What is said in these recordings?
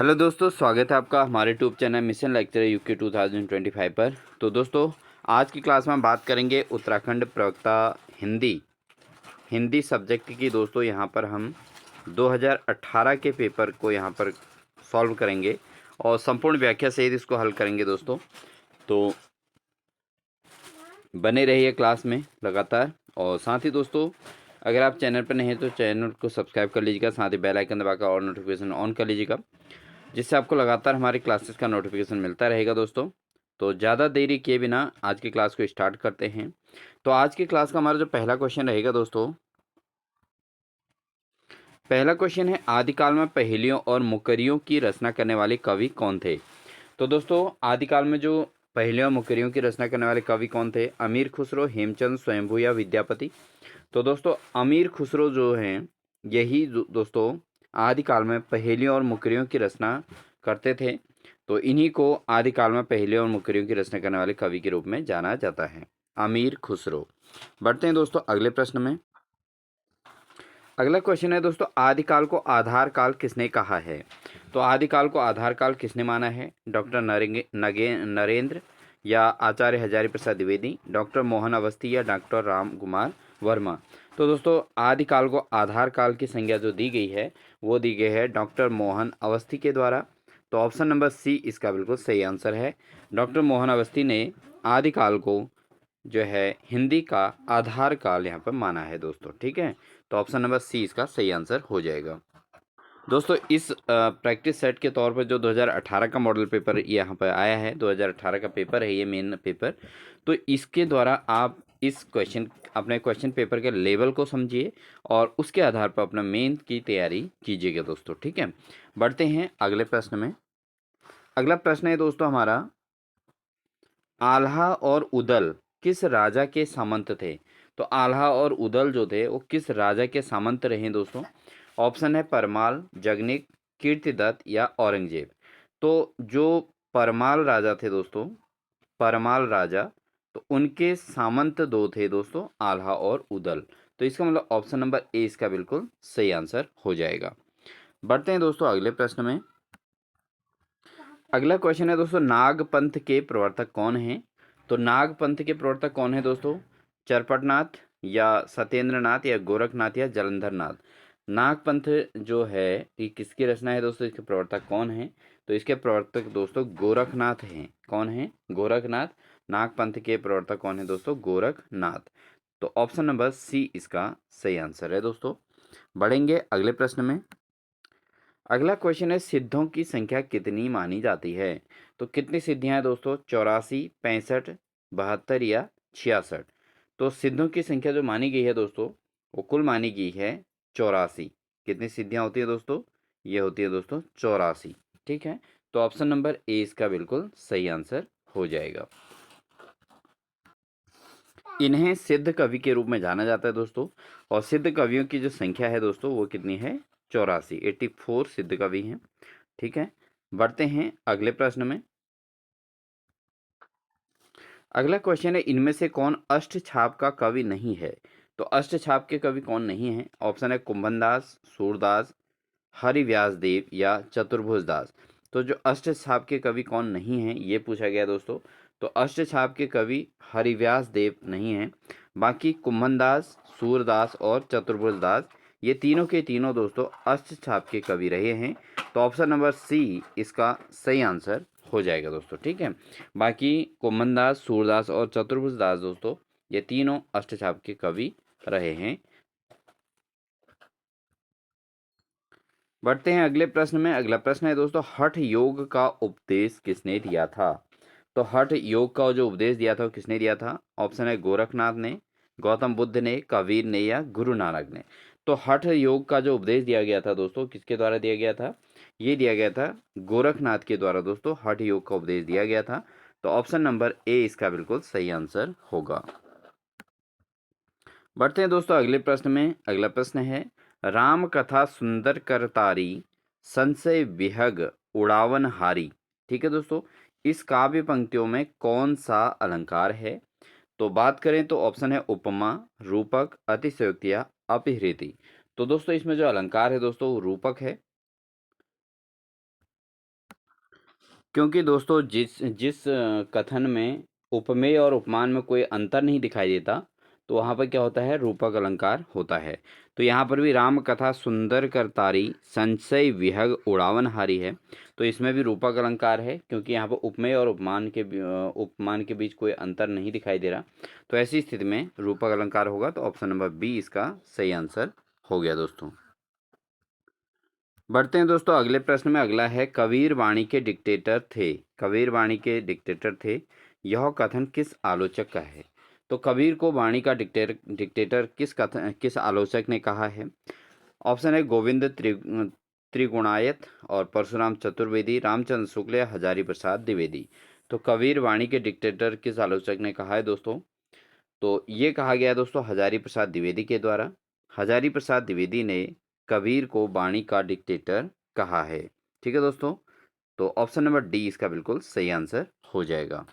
Hello दोस्तों, स्वागत है आपका हमारे YouTube channel mission lecture UK 2025 पर। तो दोस्तों, आज की क्लास में हम बात करेंगे उत्तराखंड प्रवक्ता हिंदी हिंदी सब्जेक्ट की। दोस्तों यहाँ पर हम 2018 के पेपर को यहाँ पर सॉल्व करेंगे और संपूर्ण व्याख्या सहित इसको हल करेंगे दोस्तों। तो बने रहिए क्लास में लगातार। और साथ ही दोस्तों, अगर आप चैनल पर नहीं हैं तो चैनल को सब्सक्राइब कर लीजिएगा, साथ ही बेल आइकन दबाकर और नोटिफिकेशन ऑन कर लीजिएगा, जिससे आपको लगातार हमारी क्लासेस का नोटिफिकेशन मिलता रहेगा दोस्तों। तो ज़्यादा देरी किए बिना आज की क्लास को स्टार्ट करते हैं। तो आज की क्लास का हमारा जो पहला क्वेश्चन रहेगा दोस्तों, पहला क्वेश्चन है, आदिकाल में पहेलियों और मुकरियों की रचना करने वाले कवि कौन थे। तो दोस्तों, आदिकाल में जो पहेलियों और मुकरियों की रचना करने वाले कवि कौन थे? अमीर खुसरो, हेमचंद, स्वयंभू या विद्यापति। तो दोस्तों, अमीर खुसरो जो हैं, यही दोस्तों आदिकाल में पहेलियों और मुकरियों की रचना करते थे। तो इन्हीं को आदिकाल में पहेलियों और मुकरियों की रचना करने वाले कवि के रूप में जाना जाता है, अमीर खुसरो। बढ़ते हैं दोस्तों अगले प्रश्न में। अगला क्वेश्चन है दोस्तों, आदिकाल को आधार काल किसने कहा है? तो आदिकाल को आधार काल किसने माना है? डॉक्टर नरेंद्र या आचार्य हजारी प्रसाद द्विवेदी, डॉक्टर मोहन अवस्थी या डॉक्टर राम कुमार वर्मा। तो दोस्तों, आदिकाल को आधार काल की संज्ञा जो दी गई है वो दी गई है डॉक्टर मोहन अवस्थी के द्वारा। तो ऑप्शन नंबर सी इसका बिल्कुल सही आंसर है। डॉक्टर मोहन अवस्थी ने आदिकाल को जो है हिंदी का आधार काल यहाँ पर माना है दोस्तों। ठीक है, तो ऑप्शन नंबर सी इसका सही आंसर हो जाएगा दोस्तों। इस प्रैक्टिस सेट के तौर पर जो 2018 का मॉडल पेपर यहाँ पर आया है, 2018 का पेपर है ये मेन पेपर। तो इसके द्वारा आप इस अपने क्वेश्चन पेपर के लेवल को समझिए और उसके आधार पर अपना मेन की तैयारी कीजिएगा दोस्तों। ठीक है, बढ़ते हैं अगले प्रश्न में। अगला प्रश्न है दोस्तों हमारा, आल्हा और उदल किस राजा के सामंत थे? तो आल्हा और उदल जो थे वो किस राजा के सामंत रहे दोस्तों? ऑप्शन है परमाल, जगनिक, कीर्तिदत्त या औरंगजेब। तो जो परमाल राजा थे दोस्तों, परमाल राजा, तो उनके सामंत दो थे दोस्तों, आल्हा और उदल। तो इसका मतलब ऑप्शन नंबर ए इसका बिल्कुल सही आंसर हो जाएगा। बढ़ते हैं दोस्तों अगले प्रश्न में। अगला क्वेश्चन है दोस्तों, नागपंथ के प्रवर्तक कौन हैं? तो नागपंथ के प्रवर्तक कौन है दोस्तों? चरपटनाथ या सत्येंद्रनाथ या गोरखनाथ या जलंधर नाथ। नागपंथ जो है ये किसकी रचना है दोस्तों? इसके प्रवर्तक कौन है? तो इसके प्रवर्तक दोस्तों गोरखनाथ हैं। कौन है? गोरखनाथ। नागपंथ के प्रवर्तक कौन है दोस्तों? गोरखनाथ। तो ऑप्शन नंबर सी इसका सही आंसर है दोस्तों। बढ़ेंगे अगले प्रश्न में। अगला क्वेश्चन है, सिद्धों की संख्या कितनी मानी जाती है? तो कितनी सिद्धियां हैं दोस्तों? 84, 65, 72 या 66। तो सिद्धों की संख्या जो मानी गई है दोस्तों, वो कुल मानी गई है 84। कितनी सिद्धियां होती है दोस्तों? ये होती है दोस्तों 84। ठीक है, तो ऑप्शन नंबर ए इसका बिल्कुल सही आंसर हो जाएगा। इन्हें सिद्ध कवि के रूप में जाना जाता है दोस्तों। और सिद्ध कवियों की जो संख्या है दोस्तों वो कितनी है? 84, 84 सिद्ध कवि हैं। ठीक है, बढ़ते हैं अगले प्रश्न में। अगला क्वेश्चन है, इनमें से कौन अष्टछाप का कवि नहीं है? तो अष्टछाप के कवि कौन नहीं है? ऑप्शन है कुंभनदास, सूरदास, हरिव्यास देव या चतुर्भुज दास। तो जो अष्टछाप के कवि कौन नहीं है ये पूछा गया दोस्तों। तो अष्टछाप के कवि हरिव्यास देव नहीं हैं, बाकी कुंभनदास, सूरदास और चतुर्भुज दास, ये तीनों के तीनों दोस्तों अष्टछाप के कवि रहे हैं। तो ऑप्शन नंबर सी इसका सही आंसर हो जाएगा दोस्तों। ठीक है, बाकी कुंभनदास, सूरदास और चतुर्भुज दास दोस्तों ये तीनों अष्टछाप के कवि रहे हैं। बढ़ते हैं अगले प्रश्न में। अगला प्रश्न है दोस्तों, हठ योग का उपदेश किसने दिया था? तो हठ योग का जो उपदेश दिया था वो किसने दिया था? ऑप्शन है गोरखनाथ ने, गौतम बुद्ध ने, कबीर ने या गुरु नानक ने। तो हठ योग का जो उपदेश दिया गया था दोस्तों, किसके द्वारा दिया गया था? ये दिया गया था गोरखनाथ के द्वारा दोस्तों, हठ योग का उपदेश दिया गया था। तो ऑप्शन नंबर ए इसका बिल्कुल सही आंसर होगा। बढ़ते हैं दोस्तों अगले प्रश्न में। अगला प्रश्न है, राम कथा सुंदर करतारी, संशय विहग उड़ावन हारी। ठीक है दोस्तों, इस काव्य पंक्तियों में कौन सा अलंकार है? तो बात करें तो ऑप्शन है उपमा, रूपक, अतिशयोक्ति या अपहृति। तो दोस्तों इसमें जो अलंकार है दोस्तों वो रूपक है। क्योंकि दोस्तों जिस जिस कथन में उपमेय और उपमान में कोई अंतर नहीं दिखाई देता, तो वहाँ पर क्या होता है, रूपक अलंकार होता है। तो यहाँ पर भी राम कथा सुंदर करतारी संशय विहग उड़ावनहारी है। तो इसमें भी रूपक अलंकार है, क्योंकि यहाँ पर उपमेय और उपमान के बीच कोई अंतर नहीं दिखाई दे रहा। तो ऐसी स्थिति में रूपक अलंकार होगा। तो ऑप्शन नंबर बी इसका सही आंसर हो गया दोस्तों। बढ़ते हैं दोस्तों अगले प्रश्न में। अगला है, कबीर वाणी के डिक्टेटर थे। कबीर वाणी के डिक्टेटर थे, यह कथन किस आलोचक का है? तो कबीर को वाणी का डिक्टेटर किस आलोचक ने कहा है? ऑप्शन है गोविंद त्रिगुणायत और परशुराम चतुर्वेदी, रामचंद्र शुक्ल या हजारी प्रसाद द्विवेदी। तो कबीर वाणी के डिक्टेटर किस आलोचक ने कहा है दोस्तों? तो ये कहा गया दोस्तों हजारी प्रसाद द्विवेदी के द्वारा। हजारी प्रसाद द्विवेदी ने कबीर को वाणी का डिक्टेटर कहा है। ठीक है दोस्तों, तो ऑप्शन नंबर डी इसका बिल्कुल सही आंसर हो जाएगा।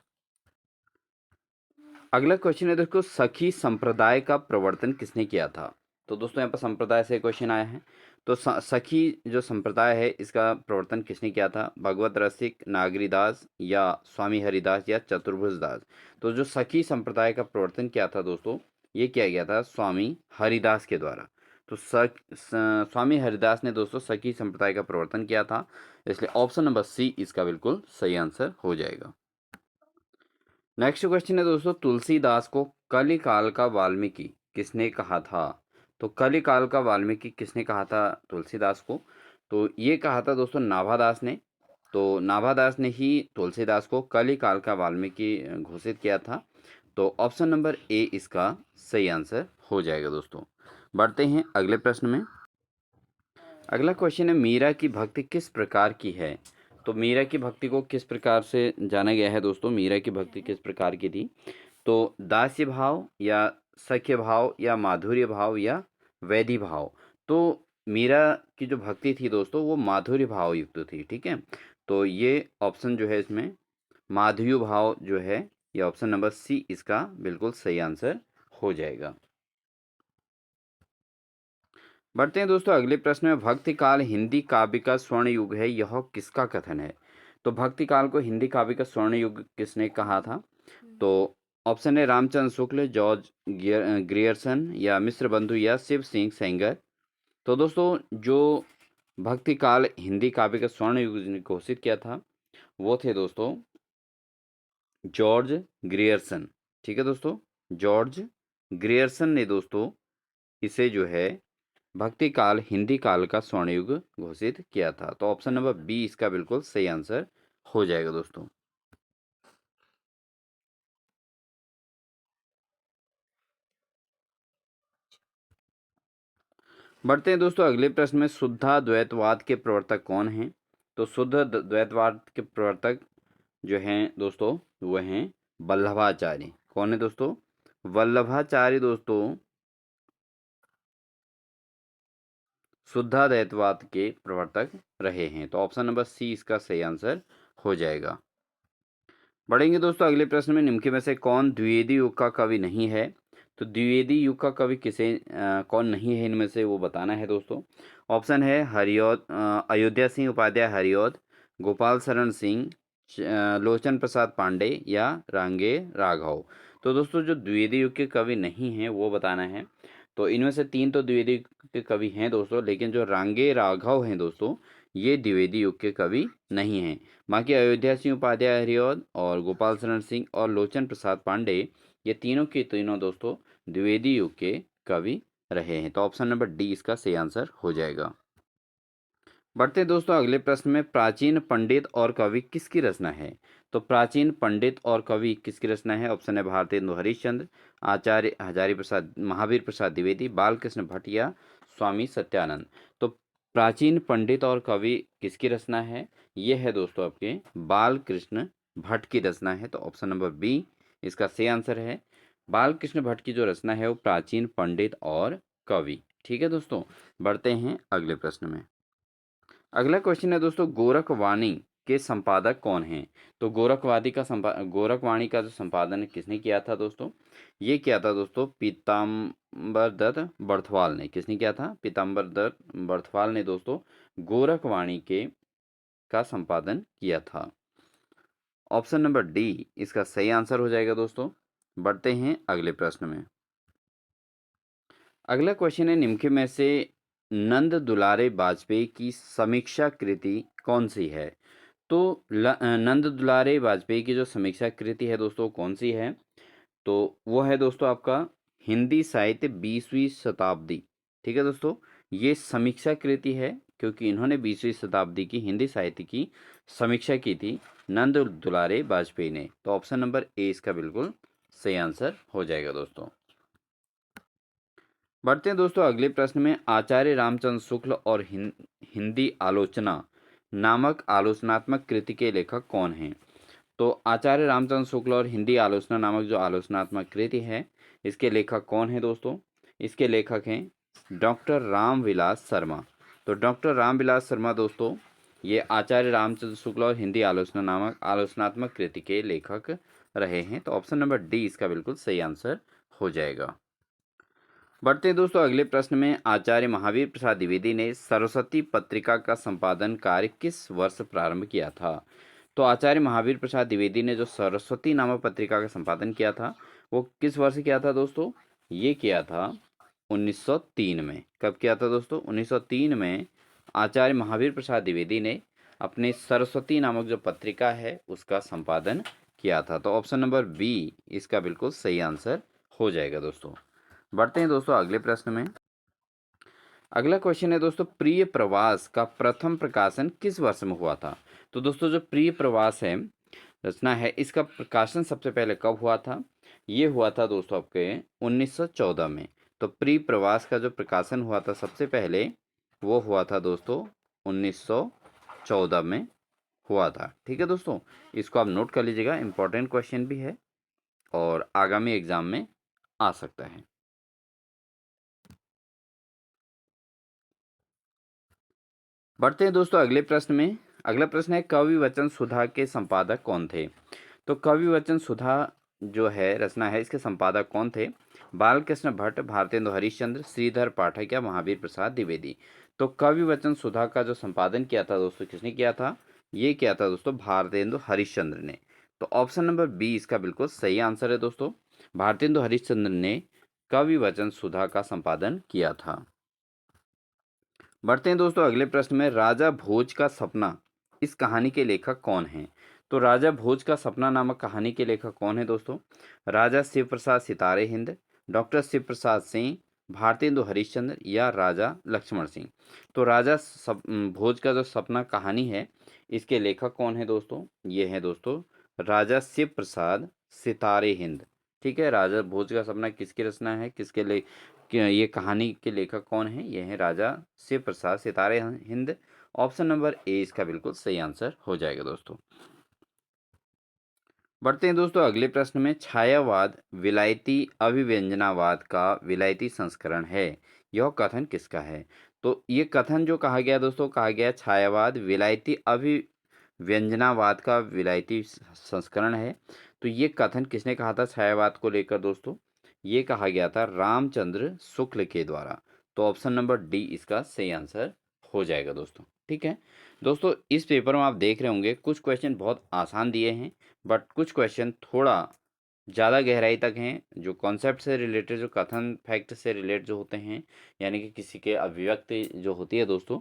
अगला क्वेश्चन है दोस्तों, सखी संप्रदाय का प्रवर्तन किसने किया था? तो दोस्तों यहाँ पर संप्रदाय से क्वेश्चन आया है। तो सखी जो संप्रदाय है इसका प्रवर्तन किसने किया था? भगवत रसिक, नागरीदास या स्वामी हरिदास या चतुर्भुज दास। तो जो सखी संप्रदाय का प्रवर्तन किया था दोस्तों, ये किया गया था स्वामी हरिदास के द्वारा। तो स्वामी हरिदास ने दोस्तों सखी संप्रदाय का प्रवर्तन किया था, इसलिए ऑप्शन नंबर सी इसका बिल्कुल सही आंसर हो जाएगा। नेक्स्ट क्वेश्चन है दोस्तों, तुलसीदास को कलिकाल का वाल्मीकि किसने कहा था? तो कलिकाल का वाल्मीकि किसने कहा था तुलसीदास को? तो ये कहा था दोस्तों नाभादास ने। तो नाभादास ने ही तुलसीदास को कलिकाल का वाल्मीकि घोषित किया था। तो ऑप्शन नंबर ए इसका सही आंसर हो जाएगा दोस्तों। बढ़ते हैं अगले प्रश्न में। अगला क्वेश्चन है, मीरा की भक्ति किस प्रकार की है? तो मीरा की भक्ति को किस प्रकार से जाना गया है दोस्तों? मीरा की भक्ति किस प्रकार की थी? तो दास्य भाव या सख्य भाव या माधुर्य भाव या वैधि भाव। तो मीरा की जो भक्ति थी दोस्तों वो माधुर्य भाव युक्त थी। ठीक है, तो ये ऑप्शन जो है इसमें माधुर्य भाव जो है, ये ऑप्शन नंबर सी इसका बिल्कुल सही आंसर हो जाएगा। बढ़ते हैं दोस्तों अगले प्रश्न में। भक्ति काल हिंदी काव्य का स्वर्ण युग है, यह किसका कथन है? तो भक्ति काल को हिंदी काव्य का स्वर्ण युग किसने कहा था? तो ऑप्शन है रामचंद्र शुक्ल, जॉर्ज ग्रियर्सन या मिश्र बंधु या शिव सिंह सेंगर। तो दोस्तों जो भक्ति काल हिंदी काव्य का स्वर्ण युग जिसने घोषित किया था वो थे दोस्तों जॉर्ज ग्रियर्सन। ठीक है दोस्तों, जॉर्ज ग्रियर्सन ने दोस्तों इसे जो है भक्ति काल हिंदी काल का स्वर्ण युग घोषित किया था। तो ऑप्शन नंबर बी इसका बिल्कुल सही आंसर हो जाएगा दोस्तों। बढ़ते हैं दोस्तों अगले प्रश्न में। शुद्ध द्वैतवाद के प्रवर्तक कौन हैं? तो शुद्ध द्वैतवाद के प्रवर्तक जो हैं दोस्तों वो हैं वल्लभाचार्य। कौन है दोस्तों? वल्लभाचार्य दोस्तों शुद्धाद्वैतवाद के प्रवर्तक रहे हैं। तो ऑप्शन नंबर सी इसका सही आंसर हो जाएगा। बढ़ेंगे दोस्तों अगले प्रश्न में। निम्न में से कौन द्विवेदी युग का कवि नहीं है? तो द्विवेदी युग का कवि कौन नहीं है इनमें से वो बताना है दोस्तों। ऑप्शन है अयोध्या सिंह उपाध्याय हरिऔध, गोपाल शरण सिंह, लोचन प्रसाद पांडे या रांगे राघव। तो दोस्तों जो द्विवेदी युग के कवि नहीं हैं वो बताना है। तो इनमें से तीन तो द्विवेदी युग के कवि हैं दोस्तों, लेकिन जो रांगे राघव हैं दोस्तों ये द्विवेदी युग के कवि नहीं हैं। बाकी अयोध्या सिंह उपाध्याय हरिऔध और गोपाल शरण सिंह और लोचन प्रसाद पांडे ये तीनों के तीनों दोस्तों द्विवेदी युग के कवि रहे हैं। तो ऑप्शन नंबर डी इसका सही आंसर हो जाएगा। बढ़ते हैं दोस्तों अगले प्रश्न में। प्राचीन पंडित और कवि किसकी रचना है? तो प्राचीन पंडित और कवि किसकी रचना है? ऑप्शन है भारतेंदु हरिश्चंद्र, आचार्य हजारी प्रसाद, महावीर प्रसाद द्विवेदी, बालकृष्ण भट्ट या स्वामी सत्यानंद। तो प्राचीन पंडित और कवि किसकी रचना है? ये है दोस्तों आपके बालकृष्ण भट्ट की रचना है। तो ऑप्शन नंबर बी इसका सही आंसर है। बालकृष्ण भट्ट की जो रचना है वो प्राचीन पंडित और कवि। ठीक है दोस्तों, बढ़ते हैं अगले प्रश्न में। अगला क्वेश्चन है दोस्तों, गोरखवाणी के संपादक कौन हैं? तो गोरखवाणी का जो संपादन किसने किया था दोस्तों? ये किया था दोस्तों पीताम्बर दत्त बर्थवाल ने। किसने किया था? पीताम्बर दत्त बर्थवाल ने दोस्तों गोरखवाणी के का संपादन किया था। ऑप्शन नंबर डी इसका सही आंसर हो जाएगा दोस्तों। बढ़ते हैं अगले प्रश्न में। अगला क्वेश्चन है, निम्न में से नंद दुलारे वाजपेयी की समीक्षा कृति कौन सी है? तो नंद दुलारे वाजपेयी की जो समीक्षा कृति है दोस्तों कौन सी है? तो वो है दोस्तों आपका हिंदी साहित्य 20वीं शताब्दी। ठीक है दोस्तों, ये समीक्षा कृति है क्योंकि इन्होंने 20वीं शताब्दी की हिंदी साहित्य की समीक्षा की थी नंद दुलारे वाजपेयी ने। तो ऑप्शन नंबर ए इसका बिल्कुल सही आंसर हो जाएगा दोस्तों। बढ़ते हैं दोस्तों अगले प्रश्न में। आचार्य रामचंद्र शुक्ल और हिंदी आलोचना नामक आलोचनात्मक कृति के लेखक कौन हैं? तो आचार्य रामचंद्र शुक्ल और हिंदी आलोचना नामक जो आलोचनात्मक कृति है, इसके लेखक कौन है दोस्तों? इसके लेखक हैं डॉक्टर रामविलास शर्मा। तो डॉक्टर रामविलास शर्मा दोस्तों ये आचार्य रामचंद्र शुक्ल और हिंदी आलोचना नामक आलोचनात्मक कृति के लेखक रहे हैं। तो ऑप्शन नंबर डी इसका बिल्कुल सही आंसर हो जाएगा। बढ़ते हैं दोस्तों अगले प्रश्न में। आचार्य महावीर प्रसाद द्विवेदी ने सरस्वती पत्रिका का संपादन कार्य किस वर्ष प्रारंभ किया था? तो आचार्य महावीर प्रसाद द्विवेदी ने जो सरस्वती नामक पत्रिका का संपादन किया था वो किस वर्ष किया था दोस्तों? ये किया था 1903 में। कब किया था दोस्तों? 1903 में आचार्य महावीर प्रसाद द्विवेदी ने अपने सरस्वती नामक जो पत्रिका है उसका संपादन किया था। तो ऑप्शन नंबर बी इसका बिल्कुल सही आंसर हो जाएगा दोस्तों। बढ़ते हैं दोस्तों अगले प्रश्न में। अगला क्वेश्चन है दोस्तों, प्रिय प्रवास का प्रथम प्रकाशन किस वर्ष में हुआ था? तो दोस्तों जो प्रिय प्रवास है रचना है इसका प्रकाशन सबसे पहले कब हुआ था? ये हुआ था दोस्तों आपके 1914 में। तो प्रिय प्रवास का जो प्रकाशन हुआ था सबसे पहले वो हुआ था दोस्तों 1914 में हुआ था। ठीक है दोस्तों, इसको आप नोट कर लीजिएगा, इंपॉर्टेंट क्वेश्चन भी है और आगामी एग्जाम में आ सकता है। बढ़ते हैं दोस्तों अगले प्रश्न में। अगला प्रश्न है, कवि वचन सुधा के संपादक कौन थे? तो कवि वचन सुधा जो है रचना है इसके संपादक कौन थे? बालकृष्ण भट्ट, भारतेंदु हरिश्चंद्र, श्रीधर पाठक या महावीर प्रसाद द्विवेदी। तो कवि वचन सुधा का जो संपादन किया था दोस्तों किसने किया था? ये किया था दोस्तों भारतेंदु हरिश्चंद्र ने। तो ऑप्शन नंबर बी इसका बिल्कुल सही आंसर है दोस्तों। भारतेंदु हरिश्चंद्र ने कवि वचन सुधा का संपादन किया था। बढ़ते हैं दोस्तों अगले प्रश्न में। राजा भोज का सपना इस कहानी के लेखक कौन हैं? तो राजा भोज का सपना नामक कहानी के लेखक कौन है दोस्तों? राजा शिव प्रसाद सितारे हिंद, डॉक्टर शिव प्रसाद सिंह, भारतेंदु हरिश्चंद्र या राजा लक्ष्मण सिंह। तो भोज का जो सपना कहानी है इसके लेखक कौन है दोस्तों? ये है दोस्तों राजा शिव प्रसाद सितारे हिंद। ठीक है, राजा भोज का सपना किसकी रचना है, किसके लिए ये कहानी के लेखक कौन है? ये है राजा शिव प्रसाद सितारे हिंद। ऑप्शन नंबर ए इसका बिल्कुल सही आंसर हो जाएगा दोस्तों। बढ़ते हैं दोस्तों अगले प्रश्न में। छायावाद विलायती अभिव्यंजनावाद का विलायती संस्करण है, यह कथन किसका है? तो ये कथन जो कहा गया दोस्तों, कहा गया छायावाद विलायती अभिव्यंजनावाद का विलायती संस्करण है। तो ये कथन किसने कहा था छायावाद को लेकर दोस्तों? ये कहा गया था रामचंद्र शुक्ल के द्वारा। तो ऑप्शन नंबर डी इसका सही आंसर हो जाएगा दोस्तों। ठीक है दोस्तों, इस पेपर में आप देख रहे होंगे कुछ क्वेश्चन बहुत आसान दिए हैं बट कुछ क्वेश्चन थोड़ा ज़्यादा गहराई तक हैं, जो कॉन्सेप्ट से रिलेटेड, जो कथन फैक्ट से रिलेटेड जो होते हैं, यानी कि किसी के अभिव्यक्ति जो होती है दोस्तों,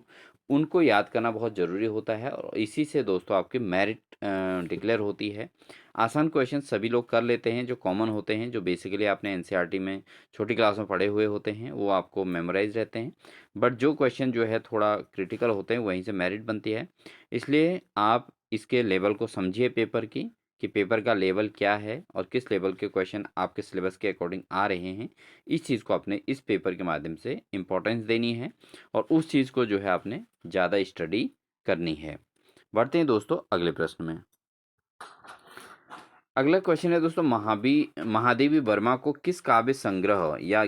उनको याद करना बहुत ज़रूरी होता है और इसी से दोस्तों आपकी मेरिट डिक्लेयर होती है। आसान क्वेश्चन सभी लोग कर लेते हैं, जो कॉमन होते हैं, जो बेसिकली आपने एनसीईआरटी में छोटी क्लास में पढ़े हुए होते हैं, वो आपको मेमोराइज रहते हैं। बट जो क्वेश्चन जो है थोड़ा क्रिटिकल होते हैं वहीं से मेरिट बनती है। इसलिए आप इसके लेवल को समझिए पेपर की, कि पेपर का लेवल क्या है और किस लेवल के क्वेश्चन आपके सिलेबस के अकॉर्डिंग आ रहे हैं। इस चीज़ को आपने इस पेपर के माध्यम से इम्पोर्टेंस देनी है और उस चीज़ को जो है आपने ज़्यादा स्टडी करनी है। बढ़ते हैं दोस्तों अगले प्रश्न में। अगला क्वेश्चन है दोस्तों, महादेवी वर्मा को किस काव्य संग्रह या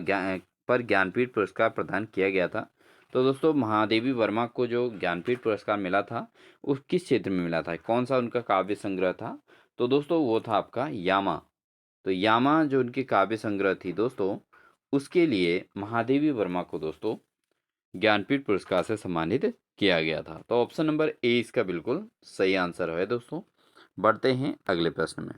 पर ज्ञानपीठ पुरस्कार प्रदान किया गया था? तो दोस्तों महादेवी वर्मा को जो ज्ञानपीठ पुरस्कार मिला था उस किस क्षेत्र में मिला था, कौन सा उनका काव्य संग्रह था? तो दोस्तों वो था आपका यामा। तो यामा जो उनकी काव्य संग्रह थी दोस्तों, उसके लिए महादेवी वर्मा को दोस्तों ज्ञानपीठ पुरस्कार से सम्मानित किया गया था। तो ऑप्शन नंबर ए इसका बिल्कुल सही आंसर है दोस्तों। बढ़ते हैं अगले प्रश्न में।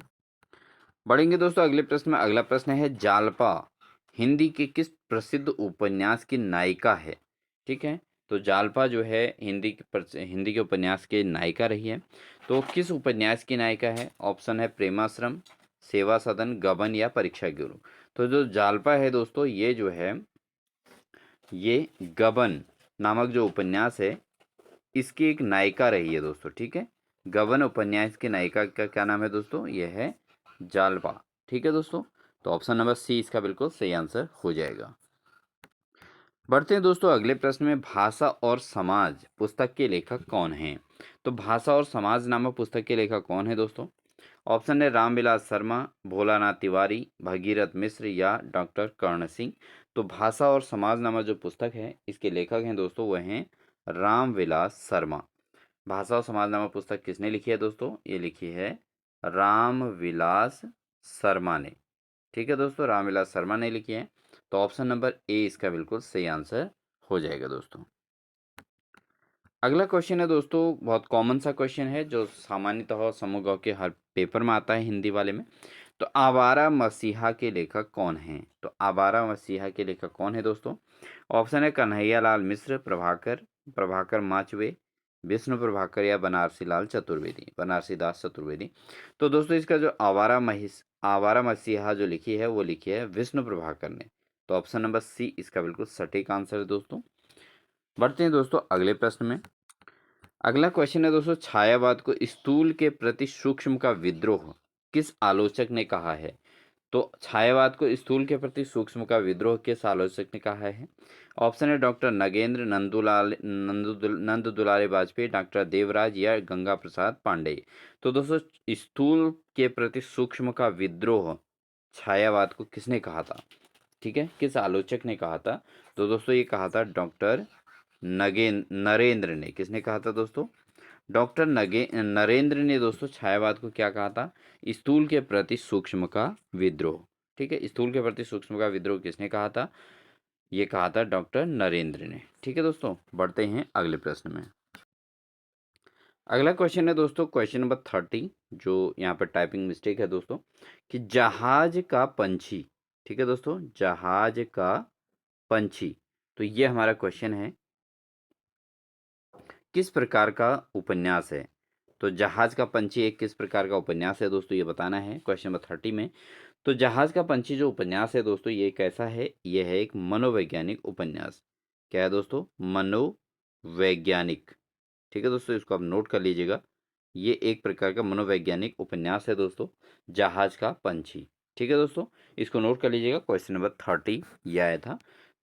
बढ़ेंगे दोस्तों अगले प्रश्न में। अगला प्रश्न है, जालपा हिंदी के किस प्रसिद्ध उपन्यास की नायिका है? ठीक है, तो जालपा जो है हिंदी के उपन्यास के नायिका रही है। तो किस उपन्यास की नायिका है? ऑप्शन है प्रेमाश्रम, सेवा सदन, गबन या परीक्षा गुरु। तो जो जालपा है दोस्तों, ये जो है ये गबन नामक जो उपन्यास है इसकी एक नायिका रही है दोस्तों। ठीक है, गबन उपन्यास की नायिका का क्या नाम है दोस्तों? यह है जालपा। ठीक है दोस्तों, तो ऑप्शन नंबर सी इसका बिल्कुल सही आंसर हो जाएगा। बढ़ते हैं दोस्तों अगले प्रश्न में। भाषा और समाज पुस्तक के लेखक कौन हैं? तो भाषा और समाज नामक पुस्तक के लेखक कौन है दोस्तों? ऑप्शन है रामविलास शर्मा, भोलानाथ तिवारी, भगीरथ मिश्र या डॉक्टर कर्ण सिंह। तो भाषा और समाज नामक जो पुस्तक है इसके लेखक हैं दोस्तों, वह हैं रामविलास शर्मा। भाषा और समाज नामक पुस्तक किसने लिखी है दोस्तों? ये लिखी है रामविलास शर्मा ने। ठीक है दोस्तों, रामविलास शर्मा ने लिखी है। तो ऑप्शन नंबर ए इसका बिल्कुल सही आंसर हो जाएगा दोस्तों। अगला क्वेश्चन है दोस्तों, बहुत कॉमन सा क्वेश्चन है जो सामान्यतः समूह ग के हर पेपर में आता है हिंदी वाले में। तो आवारा मसीहा के लेखक कौन हैं? तो आवारा मसीहा के लेखक कौन है दोस्तों? ऑप्शन है कन्हैया लाल मिश्र, प्रभाकर, प्रभाकर माचवे, विष्णु प्रभाकर या बनारसी लाल चतुर्वेदी, बनारसी दास चतुर्वेदी। तो दोस्तों इसका जो आवारा मसीहा जो लिखी है वो लिखी है विष्णु प्रभाकर ने। तो ऑप्शन नंबर सी इसका बिल्कुल सटीक आंसर है दोस्तों। बढ़ते हैं दोस्तों अगले प्रश्न में। अगला क्वेश्चन है दोस्तों, छायावाद को स्थूल के प्रति सूक्ष्म का विद्रोह किस आलोचक ने कहा है? तो छायावाद को स्थूल के प्रति सूक्ष्म का विद्रोह किस आलोचक ने कहा है? ऑप्शन है डॉक्टर नगेंद्र नंद दुलारे वाजपेयी, डॉक्टर देवराज या गंगा प्रसाद पांडे। तो दोस्तों स्थूल के प्रति सूक्ष्म का विद्रोह छायावाद को किसने कहा था? ठीक है, किस आलोचक ने कहा था? तो दोस्तों ये कहा था डॉक्टर नरेंद्र ने। किसने कहा था दोस्तों? डॉक्टर नरेंद्र ने दोस्तों छायावाद को क्या कहा था? स्थूल के प्रति सूक्ष्म का विद्रोह। ठीक है, स्थूल के प्रति सूक्ष्म का विद्रोह किसने कहा था? ये कहा था डॉक्टर नरेंद्र ने। ठीक है दोस्तों, बढ़ते हैं अगले प्रश्न में। अगला क्वेश्चन है दोस्तों क्वेश्चन नंबर 30, जो यहाँ पर टाइपिंग मिस्टेक है दोस्तों, कि जहाज का पंछी। ठीक है दोस्तों, जहाज का पंछी, तो ये हमारा क्वेश्चन है, किस प्रकार का उपन्यास है? तो जहाज का पंछी एक किस प्रकार का उपन्यास है दोस्तों, ये बताना है क्वेश्चन नंबर 30 में। तो जहाज का पंछी जो उपन्यास है दोस्तों, ये कैसा है? ये है एक मनोवैज्ञानिक उपन्यास। क्या है दोस्तों? मनोवैज्ञानिक। ठीक है दोस्तों, इसको आप नोट कर लीजिएगा। ये एक प्रकार का मनोवैज्ञानिक उपन्यास है दोस्तों, जहाज का पंछी। ठीक है दोस्तों, इसको नोट कर लीजिएगा, क्वेश्चन नंबर 30 ये आया था।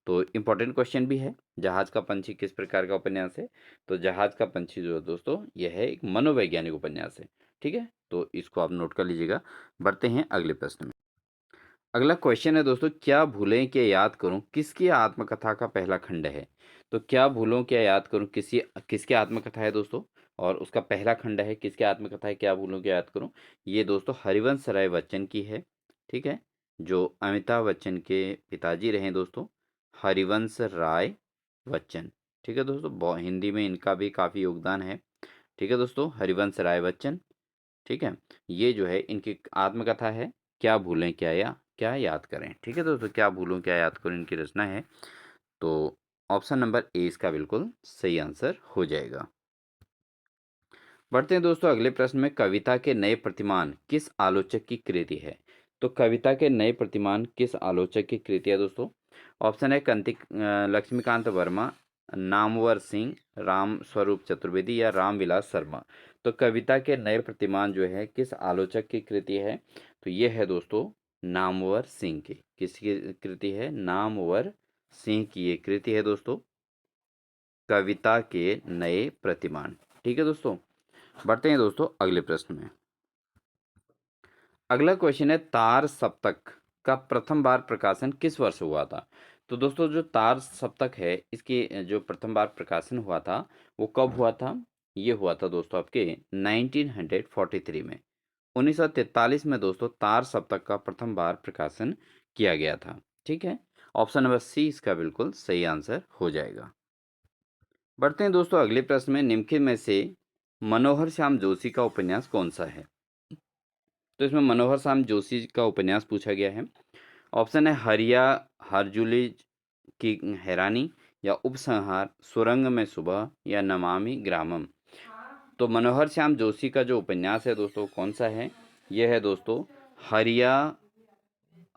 तो इम्पोर्टेंट क्वेश्चन भी है, जहाज का पंछी किस प्रकार का उपन्यास है? तो जहाज का पंछी जो है दोस्तों, यह है एक मनोवैज्ञानिक उपन्यास है। ठीक है, तो इसको आप नोट कर लीजिएगा। बढ़ते हैं अगले प्रश्न में। अगला क्वेश्चन है दोस्तों, क्या भूलें क्या याद करूं किसकी आत्मकथा का पहला खंड है? तो क्या भूलों क्या याद करूं किसकी आत्मकथा है दोस्तों, और उसका पहला खंड है, किसकी आत्मकथा है क्या भूलों क्या याद करूं? ये दोस्तों हरिवंश राय बच्चन की है। ठीक है, जो अमिताभ बच्चन के पिताजी रहे दोस्तों, हरिवंश राय बच्चन। ठीक है दोस्तों, हिंदी में इनका भी काफ़ी योगदान है। ठीक है दोस्तों, हरिवंश राय बच्चन। ठीक है, ये जो है इनकी आत्मकथा है, क्या भूलें क्या याद करें। ठीक है दोस्तों, क्या भूलूं क्या याद करूं इनकी रचना है। तो ऑप्शन नंबर ए इसका बिल्कुल सही आंसर हो जाएगा। बढ़ते हैं दोस्तों अगले प्रश्न में। कविता के नए प्रतिमान किस आलोचक की कृति है? तो कविता के नए प्रतिमान किस आलोचक की कृति है दोस्तों? ऑप्शन है लक्ष्मीकांत वर्मा, नामवर सिंह, राम स्वरूप चतुर्वेदी या रामविलास शर्मा। तो कविता के नए प्रतिमान जो है किस आलोचक की कृति है? तो ये है दोस्तों नामवर सिंह की। किसकी कृति है? नामवर सिंह की ये कृति है दोस्तों, कविता के नए प्रतिमान। ठीक है दोस्तों, बढ़ते हैं दोस्तों अगले प्रश्न में। अगला क्वेश्चन है, तार सप्तक का प्रथम बार प्रकाशन किस वर्ष हुआ था? तो दोस्तों जो तार सप्तक है इसकी जो प्रथम बार प्रकाशन हुआ था वो कब हुआ था? ये हुआ था दोस्तों आपके 1943 में। 1943 में दोस्तों तार सप्तक का प्रथम बार प्रकाशन किया गया था। ठीक है, ऑप्शन नंबर सी इसका बिल्कुल सही आंसर हो जाएगा। बढ़ते हैं दोस्तों अगले प्रश्न में। निम्नलिखित में से मनोहर श्याम जोशी का उपन्यास कौन सा है? तो इसमें मनोहर श्याम जोशी का उपन्यास पूछा गया है। ऑप्शन है हरिया हरजुलिज की हैरानी, या उपसंहार, सुरंग में सुबह, या नमामि ग्रामम। तो मनोहर श्याम जोशी का जो उपन्यास है दोस्तों कौन सा है? यह है दोस्तों हरिया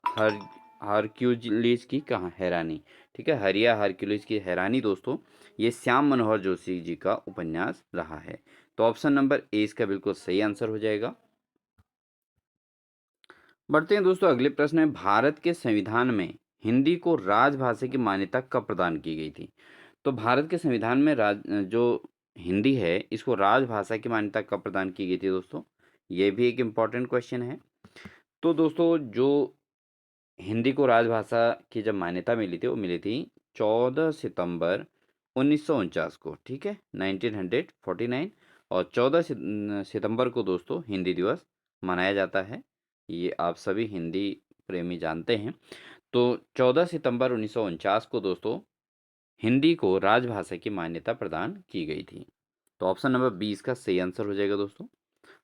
हर हरक्यूलिस की कहाँ हैरानी। ठीक है, हरिया हरक्यूलिस की हैरानी दोस्तों ये श्याम मनोहर जोशी जी का उपन्यास रहा है। तो ऑप्शन नंबर ए इसका बिल्कुल सही आंसर हो जाएगा। बढ़ते हैं दोस्तों अगले प्रश्न में, भारत के संविधान में हिंदी को राजभाषा की मान्यता कब प्रदान की गई थी? तो भारत के संविधान में जो हिंदी है इसको राजभाषा की मान्यता कब प्रदान की गई थी दोस्तों? ये भी एक इम्पॉर्टेंट क्वेश्चन है। तो दोस्तों जो हिंदी को राजभाषा की जब मान्यता मिली थी वो मिली थी 14 सितंबर 1949 को। ठीक है, 1949। और 14 सितंबर को दोस्तों हिंदी दिवस मनाया जाता है, ये आप सभी हिंदी प्रेमी जानते हैं। तो 14 सितंबर 1949 को दोस्तों हिंदी को राजभाषा की मान्यता प्रदान की गई थी। तो ऑप्शन नंबर 20 का सही आंसर हो जाएगा दोस्तों।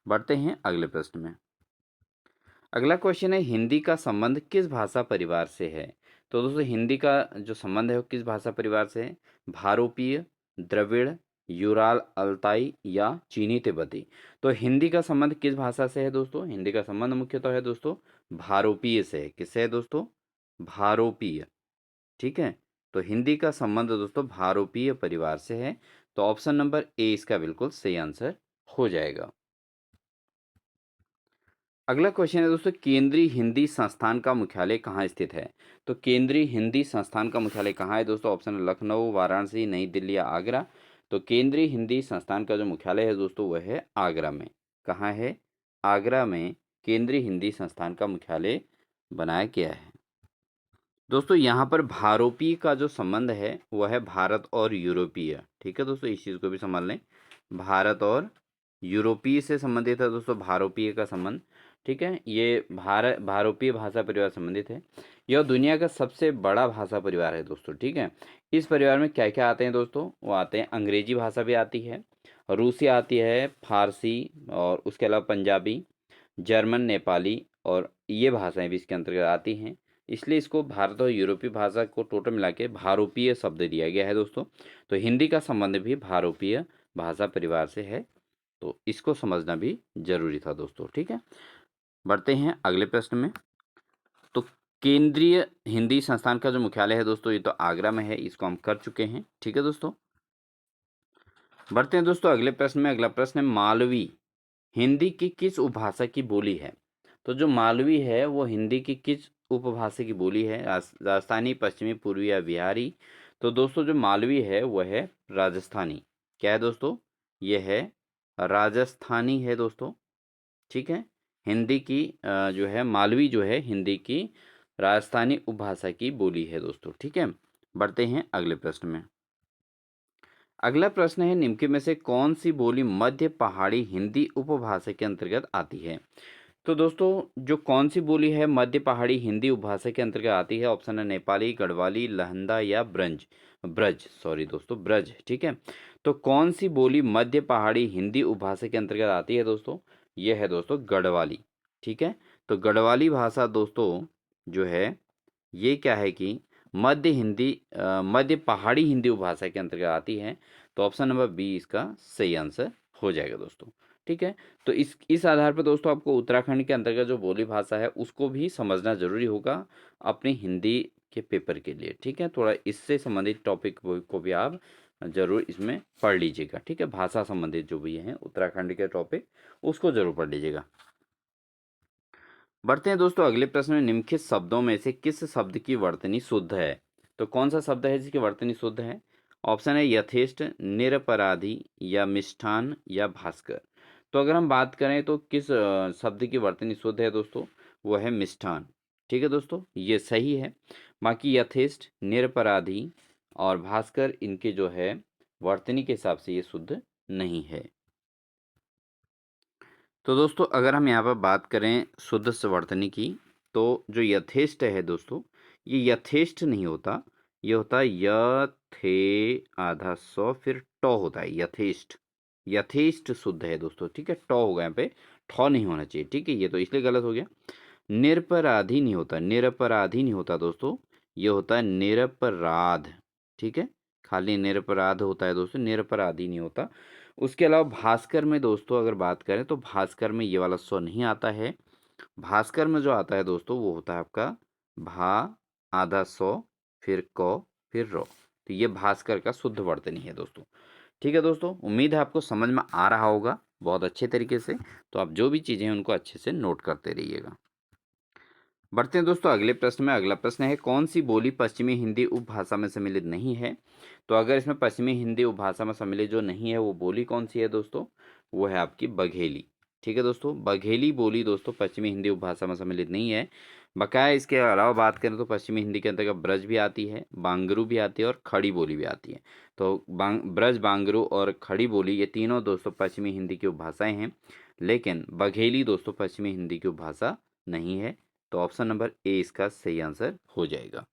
बढ़ते हैं अगले प्रश्न में। अगला क्वेश्चन है, हिंदी का संबंध किस भाषा परिवार से है? तो दोस्तों हिंदी का जो संबंध है वो किस भाषा परिवार से है? भारोपीय, द्रविड़, यूराल अल्ताई, या चीनी तिब्बती। तो हिंदी का संबंध किस भाषा से है दोस्तों? हिंदी का संबंध मुख्यतः है दोस्तों भारोपीय से है। किससे है दोस्तों? भारोपीय। ठीक है, तो हिंदी का संबंध दोस्तों भारोपीय परिवार से है। तो ऑप्शन नंबर ए इसका बिल्कुल सही आंसर हो जाएगा। अगला क्वेश्चन है दोस्तों, केंद्रीय हिंदी संस्थान का मुख्यालय कहाँ स्थित है? तो केंद्रीय हिंदी संस्थान का मुख्यालय कहाँ है दोस्तों? ऑप्शन है लखनऊ, वाराणसी, नई दिल्ली, या आगरा। तो केंद्रीय हिंदी संस्थान का जो मुख्यालय है दोस्तों वह है आगरा में। कहाँ है? आगरा में केंद्रीय हिंदी संस्थान का मुख्यालय बनाया गया है। दोस्तों यहाँ पर भारोपीय का जो संबंध है वह है भारत और यूरोपीय। ठीक है दोस्तों, इस चीज़ को भी समझ लें, भारत और यूरोपीय से संबंधित है दोस्तों भारोपीय का संबंध। ठीक है, ये भारोपीय भाषा परिवार संबंधित है। यह दुनिया का सबसे बड़ा भाषा परिवार है दोस्तों। ठीक है, इस परिवार में क्या क्या आते हैं दोस्तों? वो आते हैं अंग्रेजी भाषा भी आती है, रूसी आती है, फारसी, और उसके अलावा पंजाबी, जर्मन, नेपाली, और ये भाषाएं भी इसके अंतर्गत आती हैं। इसलिए इसको भारत और यूरोपीय भाषा को टोटल मिला के भारोपीय शब्द दिया गया है दोस्तों। तो हिंदी का संबंध भी भारोपीय भाषा परिवार से है, तो इसको समझना भी जरूरी था दोस्तों। ठीक है, बढ़ते हैं अगले प्रश्न में। तो केंद्रीय हिंदी संस्थान का जो मुख्यालय है दोस्तों ये तो आगरा में है, इसको हम कर चुके हैं। ठीक है दोस्तों, बढ़ते हैं दोस्तों अगले प्रश्न में। अगला प्रश्न है, मालवी हिंदी की किस उपभाषा की बोली है? तो जो मालवी है वो हिंदी की किस उपभाषा की बोली है? राजस्थानी, पश्चिमी, पूर्वी, या बिहारी। तो दोस्तों जो मालवी है वह है राजस्थानी। क्या है दोस्तों? यह है राजस्थानी है दोस्तों। ठीक है, हिंदी की जो है मालवी जो है हिंदी की राजस्थानी उपभाषा की बोली है दोस्तों। ठीक है, बढ़ते हैं अगले प्रश्न में। अगला प्रश्न है, निम्न में से कौन सी बोली मध्य पहाड़ी हिंदी उपभाषा के अंतर्गत आती है? तो दोस्तों जो कौन सी बोली है मध्य पहाड़ी हिंदी उपभाषा के अंतर्गत आती है? ऑप्शन है नेपाली, गढ़वाली, लहंदा, या ब्रज सॉरी दोस्तों ब्रज। ठीक है, तो कौन सी बोली मध्य पहाड़ी हिंदी उपभाषा के अंतर्गत आती है दोस्तों? यह है दोस्तों गढ़वाली। ठीक है, तो गढ़वाली भाषा दोस्तों जो है ये क्या है कि मध्य पहाड़ी हिंदी उपभाषा के अंतर्गत आती है। तो ऑप्शन नंबर बी इसका सही आंसर हो जाएगा दोस्तों। ठीक है, तो इस आधार पर दोस्तों आपको उत्तराखंड के अंतर्गत जो बोली भाषा है उसको भी समझना जरूरी होगा अपनी हिंदी के पेपर के लिए। ठीक है, थोड़ा इससे संबंधित टॉपिक को भी आप जरूर इसमें पढ़ लीजिएगा। ठीक है, भाषा संबंधित जो भी हैं उत्तराखंड के टॉपिक उसको जरूर पढ़ लीजिएगा। बढ़ते हैं दोस्तों अगले प्रश्न में, निम्नलिखित शब्दों में से किस शब्द की वर्तनी शुद्ध है? तो कौन सा शब्द है जिसकी वर्तनी शुद्ध है? ऑप्शन है यथेष्ट, निरपराधी, या मिष्ठान, या भास्कर। तो अगर हम बात करें तो किस शब्द की वर्तनी शुद्ध है दोस्तों? वो है मिष्ठान। ठीक है दोस्तों, ये सही है। बाकी यथेष्ट, निरपराधी और भास्कर इनके जो है वर्तनी के हिसाब से ये शुद्ध नहीं है। तो दोस्तों अगर हम यहाँ पर बात करें शुद्ध स्वर्तनी की, तो जो यथेष्ट है दोस्तों ये यथेष्ट नहीं होता, ये होता है य थे आधा सौ फिर टॉ होता है यथेष्ट। यथेष्ट शुद्ध है दोस्तों। ठीक है, टॉ होगा यहाँ पे, ठौ नहीं होना चाहिए, ठीक है, ये तो इसलिए गलत हो गया। निरपराधी नहीं होता, निरपराधी नहीं होता दोस्तों, ये होता है निरपराध, ठीक है, खाली निरपराध होता है दोस्तों, निरपराधी नहीं होता। उसके अलावा भास्कर में दोस्तों अगर बात करें तो भास्कर में ये वाला स्व नहीं आता है। भास्कर में जो आता है दोस्तों वो होता है आपका भा, आधा सौ, फिर क, फिर रो। तो ये भास्कर का शुद्ध वर्तनी है दोस्तों। ठीक है दोस्तों, उम्मीद है आपको समझ में आ रहा होगा बहुत अच्छे तरीके से। तो आप जो भी चीज़ें हैं उनको अच्छे से नोट करते रहिएगा। बढ़ते हैं दोस्तों अगले प्रश्न में। अगला प्रश्न है, कौन सी बोली पश्चिमी हिंदी उपभाषा में सम्मिलित नहीं है? तो अगर इसमें पश्चिमी हिंदी उपभाषा में सम्मिलित जो नहीं है वो बोली कौन सी है दोस्तों? वो है आपकी बघेली। ठीक है दोस्तों, बघेली बोली दोस्तों पश्चिमी हिंदी उपभाषा में सम्मिलित नहीं है। बकाया इसके अलावा बात करें तो पश्चिमी हिंदी के अंतर्गत ब्रज भी आती है, बांगरू भी आती है और खड़ी बोली भी आती है। तो ब्रज, बांगरू और खड़ी बोली ये तीनों दोस्तों पश्चिमी हिंदी की उपभाषाएं हैं, लेकिन बघेली दोस्तों पश्चिमी हिंदी की उपभाषा नहीं है। तो ऑप्शन नंबर ए इसका सही आंसर हो जाएगा।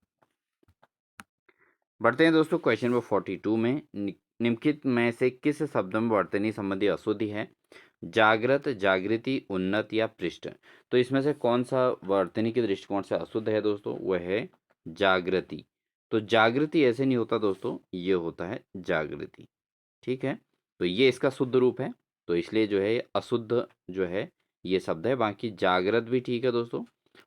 बढ़ते हैं दोस्तों क्वेश्चन नंबर 42 में। निम्नलिखित में से किस शब्द में वर्तनी संबंधी अशुद्धि है? जागृत, जागृति, उन्नत या पृष्ठ। तो इसमें से कौन सा वर्तनी के दृष्टिकोण से अशुद्ध है दोस्तों? वह है जागृति। तो जागृति ऐसे नहीं होता दोस्तों, ये होता है जागृति। ठीक है, तो ये इसका शुद्ध रूप है, तो इसलिए जो है अशुद्ध जो है ये शब्द है। बाकी जागृत भी ठीक है दोस्तों,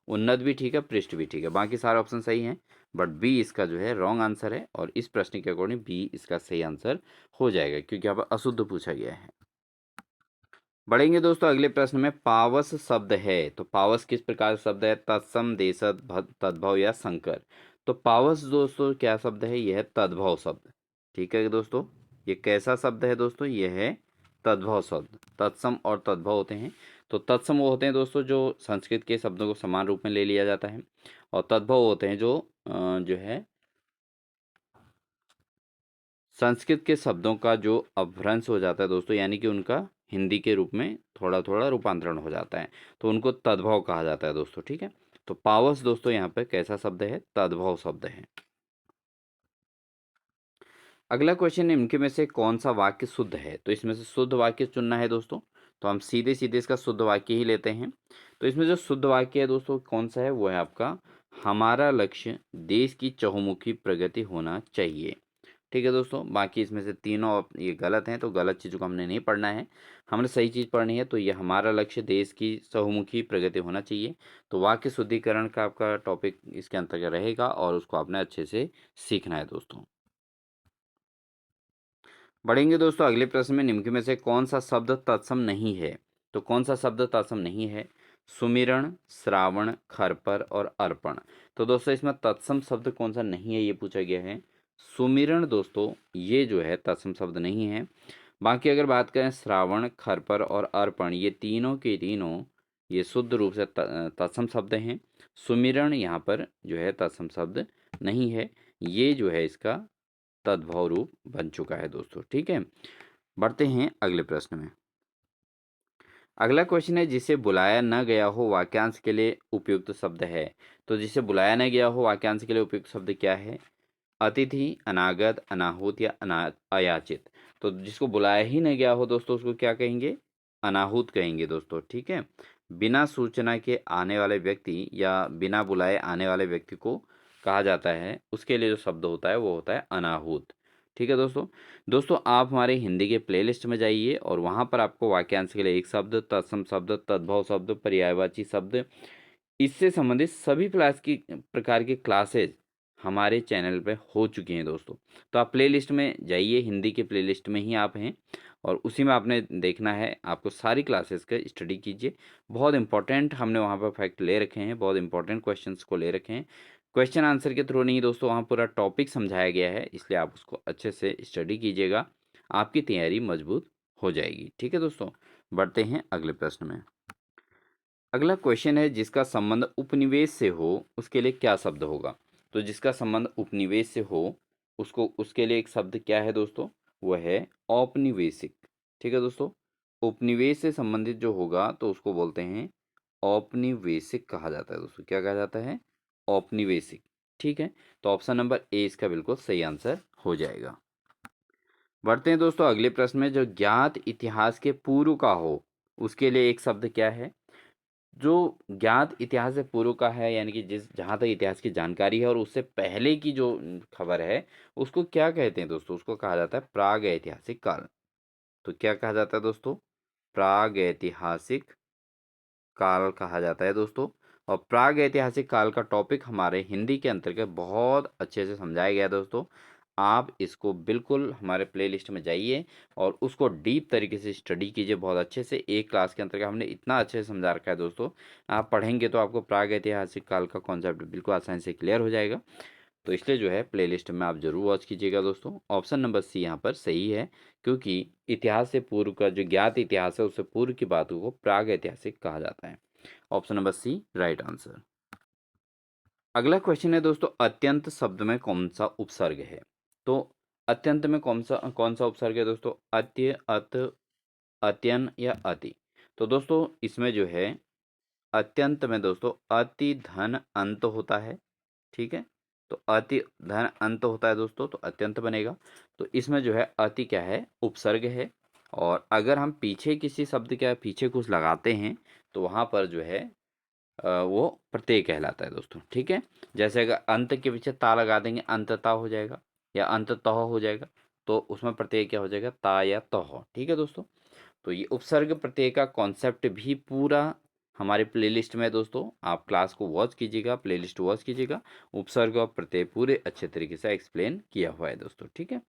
उन्नत भी ठीक है, पृष्ठ भी ठीक है, बाकी सारे ऑप्शन सही हैं। बट बी इसका जो है रॉन्ग आंसर है, और इस प्रश्न के अकॉर्डिंग बी इसका सही आंसर हो जाएगा, क्योंकि यहाँ पर अशुद्ध पूछा गया है। बढ़ेंगे दोस्तों अगले प्रश्न में। पावस शब्द है, तो पावस किस प्रकार का शब्द है? तत्सम, देशज, तद्भव या संकर। तो पावस दोस्तों क्या शब्द है? यह है तद्भव शब्द। ठीक है दोस्तों, ये कैसा शब्द है दोस्तों? यह है तद्भव शब्द। तत्सम और तद्भव होते हैं। तो तत्सम वो होते हैं दोस्तों जो संस्कृत के शब्दों को समान रूप में ले लिया जाता है, और तद्भव होते हैं जो है संस्कृत के शब्दों का जो अपभ्रंश हो जाता है दोस्तों, यानी कि उनका हिंदी के रूप में थोड़ा थोड़ा रूपांतरण हो जाता है, तो उनको तद्भव कहा जाता है दोस्तों। ठीक है, तो पावस दोस्तों यहाँ पे कैसा शब्द है? तद्भव शब्द है। अगला क्वेश्चन है, इनके में से कौन सा वाक्य शुद्ध है? तो इसमें से शुद्ध वाक्य चुनना है दोस्तों, तो हम सीधे सीधे इसका शुद्ध वाक्य ही लेते हैं। तो इसमें जो शुद्ध वाक्य है दोस्तों कौन सा है? वो है आपका, हमारा लक्ष्य देश की चहुमुखी प्रगति होना चाहिए। ठीक है दोस्तों, बाकी इसमें से तीनों ये गलत हैं, तो गलत चीज़ों को हमने नहीं पढ़ना है, हमने सही चीज़ पढ़नी है। तो ये हमारा लक्ष्य देश की चहुमुखी प्रगति होना चाहिए। तो वाक्य शुद्धिकरण का आपका टॉपिक इसके अंतर्गत रहेगा, और उसको आपने अच्छे से सीखना है दोस्तों। बढ़ेंगे दोस्तों अगले प्रश्न में। निम्न में से कौन सा शब्द तत्सम नहीं है? तो कौन सा शब्द तत्सम नहीं है? सुमिरण, श्रावण, खरपर और अर्पण। तो दोस्तों इसमें तत्सम शब्द कौन सा नहीं है ये पूछा गया है। सुमिरण दोस्तों ये जो है तत्सम शब्द नहीं है। बाकी अगर बात करें श्रावण, खरपर और अर्पण, ये तीनों के तीनों ये शुद्ध रूप से तत्सम शब्द हैं। सुमिरण यहाँ पर जो है तत्सम शब्द नहीं है, ये जो है इसका तद्भव रूप बन चुका है दोस्तों। ठीक है, बढ़ते हैं अगले प्रश्न में। अगला क्वेश्चन है, जिसे बुलाया न गया हो वाक्यांश के लिए उपयुक्त शब्द है। तो जिसे बुलाया न गया हो वाक्यांश के लिए उपयुक्त शब्द क्या है? अतिथि, अनागत, अनाहुत या अयाचित। तो जिसको बुलाया ही नहीं गया हो दोस्तों उसको क्या कहेंगे? अनाहुत कहेंगे दोस्तों। ठीक है, बिना सूचना के आने वाले व्यक्ति या बिना बुलाए आने वाले व्यक्ति को कहा जाता है, उसके लिए जो शब्द होता है वो होता है अनाहुत। ठीक है दोस्तों, दोस्तों आप हमारे हिंदी के प्लेलिस्ट में जाइए, और वहाँ पर आपको वाक्यांश के लिए एक शब्द, तत्सम शब्द, तद्भव शब्द, पर्यायवाची शब्द, इससे संबंधित सभी प्रकार की क्लासेज हमारे चैनल पे हो चुकी हैं दोस्तों। तो आप प्लेलिस्ट में जाइए, हिंदी के प्लेलिस्ट में ही आप हैं, और उसी में आपने देखना है, आपको सारी क्लासेस का स्टडी कीजिए। बहुत इंपॉर्टेंट हमने वहाँ पर फैक्ट ले रखे हैं, बहुत इंपॉर्टेंट क्वेश्चंस को ले रखे हैं। क्वेश्चन आंसर के थ्रू नहीं दोस्तों, वहाँ पूरा टॉपिक समझाया गया है, इसलिए आप उसको अच्छे से स्टडी कीजिएगा, आपकी तैयारी मजबूत हो जाएगी। ठीक है दोस्तों, बढ़ते हैं अगले प्रश्न में। अगला क्वेश्चन है, जिसका संबंध उपनिवेश से हो उसके लिए क्या शब्द होगा? तो जिसका संबंध उपनिवेश से हो उसको उसके लिए एक शब्द क्या है दोस्तों? वह है औपनिवेशिक। ठीक है दोस्तों, उपनिवेश से संबंधित जो होगा तो उसको बोलते हैं औपनिवेशिक कहा जाता है दोस्तों। क्या कहा जाता है? औपनिवेशिक। ठीक है, तो ऑप्शन नंबर ए इसका बिल्कुल सही आंसर हो जाएगा। बढ़ते हैं दोस्तों अगले प्रश्न में। जो ज्ञात इतिहास के पूर्व का हो उसके लिए एक शब्द क्या है? जो ज्ञात इतिहास से पूर्व का है, यानी कि जिस जहाँ तक इतिहास की जानकारी है और उससे पहले की जो खबर है, उसको क्या कहते हैं दोस्तों? उसको कहा जाता है प्राग ऐतिहासिक काल। तो क्या कहा जाता है दोस्तों? प्राग ऐतिहासिक काल कहा जाता है दोस्तों। और प्राग ऐतिहासिक काल का टॉपिक हमारे हिंदी के अंतर्गत बहुत अच्छे से समझाया गया है दोस्तों। आप इसको बिल्कुल हमारे प्लेलिस्ट में जाइए और उसको डीप तरीके से स्टडी कीजिए बहुत अच्छे से। एक क्लास के अंतर्गत हमने इतना अच्छे से समझा रखा है दोस्तों, आप पढ़ेंगे तो आपको प्राग ऐतिहासिक काल का कॉन्सेप्ट बिल्कुल आसानी से क्लियर हो जाएगा। तो इसलिए जो है प्लेलिस्ट में आप ज़रूर वॉच कीजिएगा दोस्तों। ऑप्शन नंबर सी यहाँ पर सही है, क्योंकि इतिहास से पूर्व का जो ज्ञात इतिहास है उससे पूर्व की बातों को प्राग ऐतिहासिक कहा जाता है। Option number C right answer. अगला क्वेश्चन है दोस्तों, अत्यंत शब्द में कौन सा उपसर्ग है? तो अत्यंत में कौन सा उपसर्ग है दोस्तों? अत्य, अत, अत्यन या अति? तो दोस्तों इसमें जो है अत्यंत में दोस्तों अति धन अंत होता है, ठीक है। तो अति धन अंत होता है दोस्तों, तो अत्यंत बनेगा। तो इसमें जो है अति क्या है? उपसर्ग है। और अगर हम पीछे किसी शब्द के पीछे कुछ लगाते हैं तो वहाँ पर जो है वो प्रत्यय कहलाता है दोस्तों, ठीक है। जैसे अगर अंत के पीछे ता लगा देंगे, अंतता हो जाएगा या अंततः हो जाएगा, तो उसमें प्रत्यय क्या हो जाएगा? ता या तह, ठीक है दोस्तों। तो ये उपसर्ग प्रत्यय का कॉन्सेप्ट भी पूरा हमारे प्लेलिस्ट में है दोस्तों। आप क्लास को वॉच कीजिएगा, प्लेलिस्ट वॉच कीजिएगा। उपसर्ग और प्रत्यय पूरे अच्छे तरीके से एक्सप्लेन किया हुआ है दोस्तों, ठीक है।